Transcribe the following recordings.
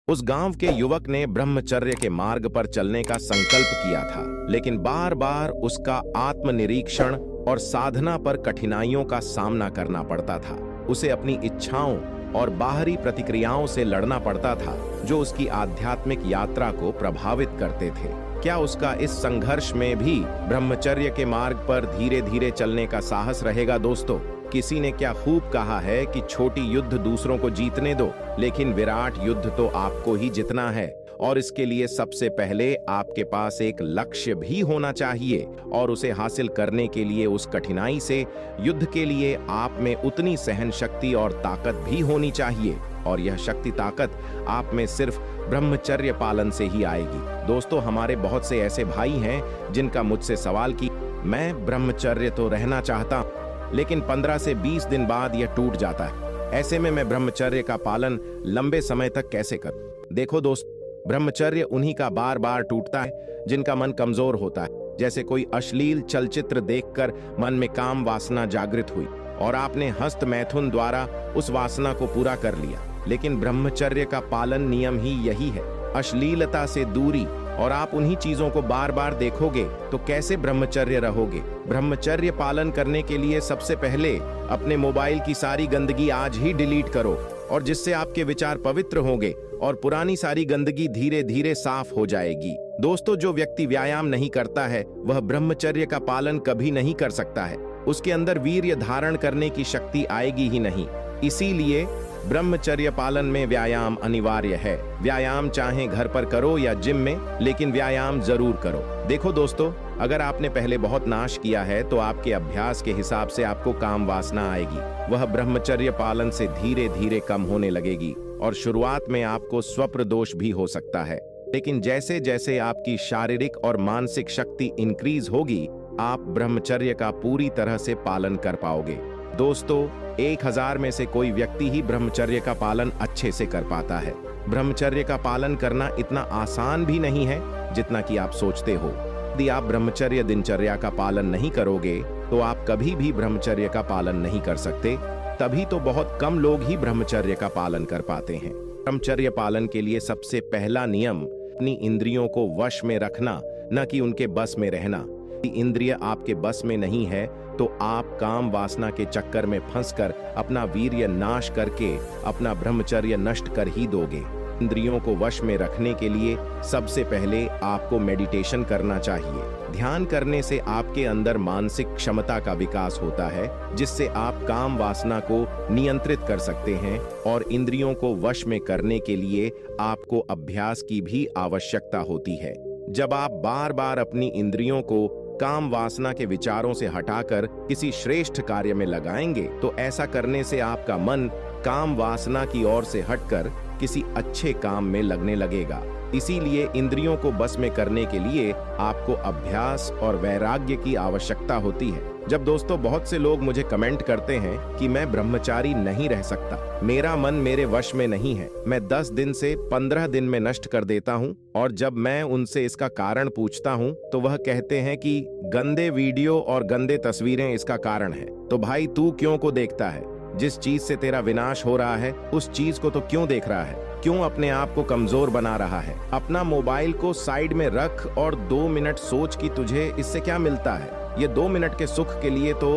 उस गांव के युवक ने ब्रह्मचर्य के मार्ग पर चलने का संकल्प किया था, लेकिन बार बार उसका आत्मनिरीक्षण और साधना पर कठिनाइयों का सामना करना पड़ता था। उसे अपनी इच्छाओं और बाहरी प्रतिक्रियाओं से लड़ना पड़ता था, जो उसकी आध्यात्मिक यात्रा को प्रभावित करते थे। क्या उसका इस संघर्ष में भी ब्रह्मचर्य के मार्ग पर धीरे धीरे चलने का साहस रहेगा? दोस्तों, किसी ने क्या खूब कहा है कि छोटी युद्ध दूसरों को जीतने दो, लेकिन विराट युद्ध तो आपको ही जीतना है। और इसके लिए सबसे पहले आपके पास एक लक्ष्य भी होना चाहिए, और उसे हासिल करने के लिए उस कठिनाई से युद्ध के लिए आप में उतनी सहन शक्ति और ताकत भी होनी चाहिए। और यह शक्ति ताकत आप में सिर्फ ब्रह्मचर्य पालन से ही आएगी। दोस्तों, हमारे बहुत से ऐसे भाई हैं जिनका मुझसे सवाल कि मैं ब्रह्मचर्य तो रहना चाहता हूं, लेकिन 15 से 20 दिन बाद यह टूट जाता है। ऐसे में मैं ब्रह्मचर्य का पालन लंबे समय तक कैसे करूं? देखो दोस्त, ब्रह्मचर्य उन्हीं का बार बार टूटता है जिनका मन कमजोर होता है। जैसे कोई अश्लील चलचित्र देखकर मन में काम वासना जागृत हुई और आपने हस्त मैथुन द्वारा उस वासना को पूरा कर लिया। लेकिन ब्रह्मचर्य का पालन नियम ही यही है, अश्लीलता से दूरी। और आप उन्हीं चीजों को बार बार देखोगे तो कैसे ब्रह्मचर्य रहोगे? ब्रह्मचर्य पालन करने के लिए सबसे पहले अपने मोबाइल की सारी गंदगी आज ही डिलीट करो, और जिससे आपके विचार पवित्र होंगे और पुरानी सारी गंदगी धीरे धीरे साफ हो जाएगी। दोस्तों, जो व्यक्ति व्यायाम नहीं करता है वह ब्रह्मचर्य का पालन कभी नहीं कर सकता है। उसके अंदर वीर्य धारण करने की शक्ति आएगी ही नहीं। इसीलिए ब्रह्मचर्य पालन में व्यायाम अनिवार्य है। व्यायाम चाहे घर पर करो या जिम में, लेकिन व्यायाम जरूर करो। देखो दोस्तों, अगर आपने पहले बहुत नाश किया है तो आपके अभ्यास के हिसाब से आपको काम वासना आएगी। वह ब्रह्मचर्य पालन से धीरे धीरे कम होने लगेगी, और शुरुआत में आपको स्वप्न दोष भी हो सकता है। लेकिन जैसे जैसे आपकी शारीरिक और मानसिक शक्ति इंक्रीज होगी, आप ब्रह्मचर्य का पूरी तरह से पालन कर पाओगे। दोस्तों, 1000 में से कोई व्यक्ति ही ब्रह्मचर्य का पालन अच्छे से कर पाता है। ब्रह्मचर्य का पालन करना इतना आसान भी नहीं है जितना कि आप सोचते हो। यदि आप ब्रह्मचर्य दिनचर्या का पालन नहीं करोगे तो आप कभी भी ब्रह्मचर्य का पालन नहीं कर सकते। तभी तो बहुत कम लोग ही ब्रह्मचर्य का पालन कर पाते हैं। ब्रह्मचर्य पालन के लिए सबसे पहला नियम अपनी इंद्रियों को वश में रखना, न कि उनके बस में रहना। यदि इंद्रिय आपके बस में नहीं है तो आप काम वासना के चक्कर में फंसकर अपना वीर्य नाश करके अपना ब्रह्मचर्य नष्ट कर ही दोगे। इंद्रियों को वश में रखने के लिए सबसे पहले आपको मेडिटेशन करना चाहिए। ध्यान करने से आपके अंदर मानसिक क्षमता का विकास होता है, जिससे आप काम वासना को नियंत्रित कर सकते हैं। और इंद्रियों को वश में करने के लिए आपको अभ्यास की भी आवश्यकता होती है। जब आप बार बार अपनी इंद्रियों को काम वासना के विचारों से हटाकर किसी श्रेष्ठ कार्य में लगाएंगे तो ऐसा करने से आपका मन काम वासना की ओर से हटकर किसी अच्छे काम में लगने लगेगा। इसीलिए इंद्रियों को बस में करने के लिए आपको अभ्यास और वैराग्य की आवश्यकता होती है। जब दोस्तों, बहुत से लोग मुझे कमेंट करते हैं कि मैं ब्रह्मचारी नहीं रह सकता, मेरा मन मेरे वश में नहीं है, मैं 10 दिन से 15 दिन में नष्ट कर देता हूं। और जब मैं उनसे इसका कारण पूछता हूं तो वह कहते हैं कि गंदे वीडियो और गंदे तस्वीरें इसका कारण है। तो भाई, तू क्यों को देखता है? जिस चीज से तेरा विनाश हो रहा है उस चीज को तो क्यों देख रहा है? क्यों अपने आप को कमजोर बना रहा है? अपना मोबाइल को साइड में रख और 2 मिनट सोच कि तुझे इससे क्या मिलता है। ये 2 मिनट के सुख के लिए तो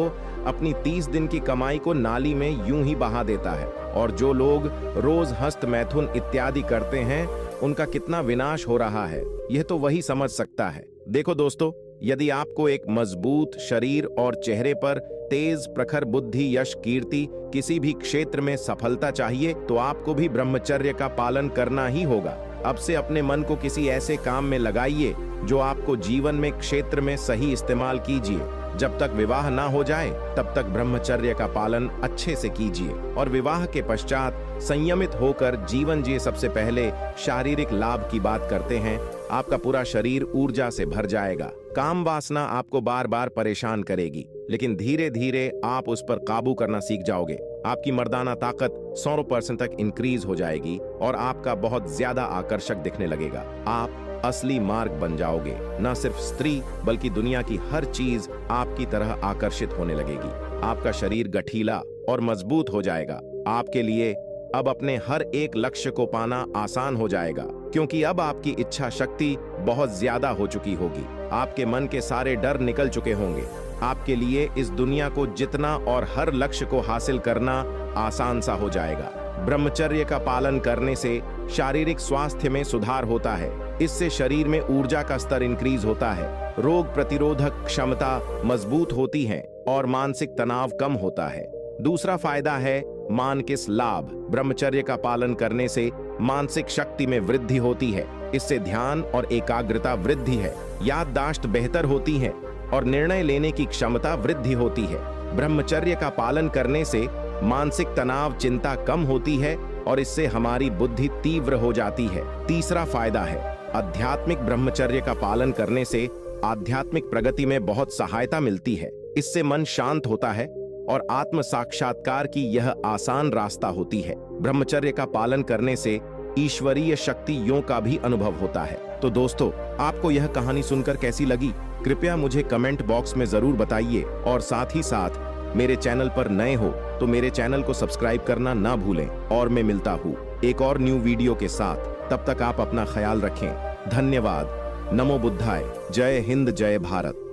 अपनी 30 दिन की कमाई को नाली में यूं ही बहा देता है। और जो लोग रोज हस्त मैथुन इत्यादि करते हैं उनका कितना विनाश हो रहा है, यह तो वही समझ सकता है। देखो दोस्तों, यदि आपको एक मजबूत शरीर और चेहरे पर तेज प्रखर बुद्धि, यश, कीर्ति, किसी भी क्षेत्र में सफलता चाहिए तो आपको भी ब्रह्मचर्य का पालन करना ही होगा। अब से अपने मन को किसी ऐसे काम में लगाइए जो आपको जीवन में क्षेत्र में सही इस्तेमाल कीजिए। जब तक विवाह ना हो जाए तब तक ब्रह्मचर्य का पालन अच्छे से कीजिए, और विवाह के पश्चात संयमित होकर जीवन जिए। सबसे पहले शारीरिक लाभ की बात करते हैं। आपका पूरा शरीर ऊर्जा से भर जाएगा। काम वासना आपको बार बार परेशान करेगी, लेकिन धीरे धीरे आप उस पर काबू करना सीख जाओगे। आपकी मर्दाना ताकत 100% तक इंक्रीज हो जाएगी और आपका बहुत ज्यादा आकर्षक दिखने लगेगा। आप असली मार्ग बन जाओगे। न सिर्फ स्त्री बल्कि दुनिया की हर चीज आपकी तरह आकर्षित होने लगेगी। आपका शरीर गठीला और मजबूत हो जाएगा। आपके लिए अब अपने हर एक लक्ष्य को पाना आसान हो जाएगा, क्योंकि अब आपकी इच्छा शक्ति बहुत ज्यादा हो चुकी होगी। आपके मन के सारे डर निकल चुके होंगे। आपके लिए इस दुनिया को जितना और हर लक्ष्य को हासिल करना आसान सा हो जाएगा। ब्रह्मचर्य का पालन करने से शारीरिक स्वास्थ्य में सुधार होता है। इससे शरीर में ऊर्जा का स्तर इंक्रीज होता है, रोग प्रतिरोधक क्षमता मजबूत होती है और मानसिक तनाव कम होता है। दूसरा फायदा है मानसिक लाभ। ब्रह्मचर्य का पालन करने से मानसिक शक्ति में वृद्धि होती है। इससे ध्यान और एकाग्रता वृद्धि है, याददाश्त बेहतर होती है और निर्णय लेने की क्षमता वृद्धि होती है। ब्रह्मचर्य का पालन करने से मानसिक तनाव चिंता कम होती है और इससे हमारी बुद्धि तीव्र हो जाती है। तीसरा फायदा है आध्यात्मिक। ब्रह्मचर्य का पालन करने से आध्यात्मिक प्रगति में बहुत सहायता मिलती है। इससे मन शांत होता है और आत्म साक्षात्कार की यह आसान रास्ता होती है। ब्रह्मचर्य का पालन करने से ईश्वरीय शक्तियों का भी अनुभव होता है। तो दोस्तों, आपको यह कहानी सुनकर कैसी लगी, कृपया मुझे कमेंट बॉक्स में जरूर बताइए और साथ ही साथ मेरे चैनल पर नए हो तो मेरे चैनल को सब्सक्राइब करना ना भूलें। और मैं मिलता हूँ एक और न्यू वीडियो के साथ। तब तक आप अपना ख्याल रखें। धन्यवाद। नमो बुद्धाय। जय हिंद, जय भारत।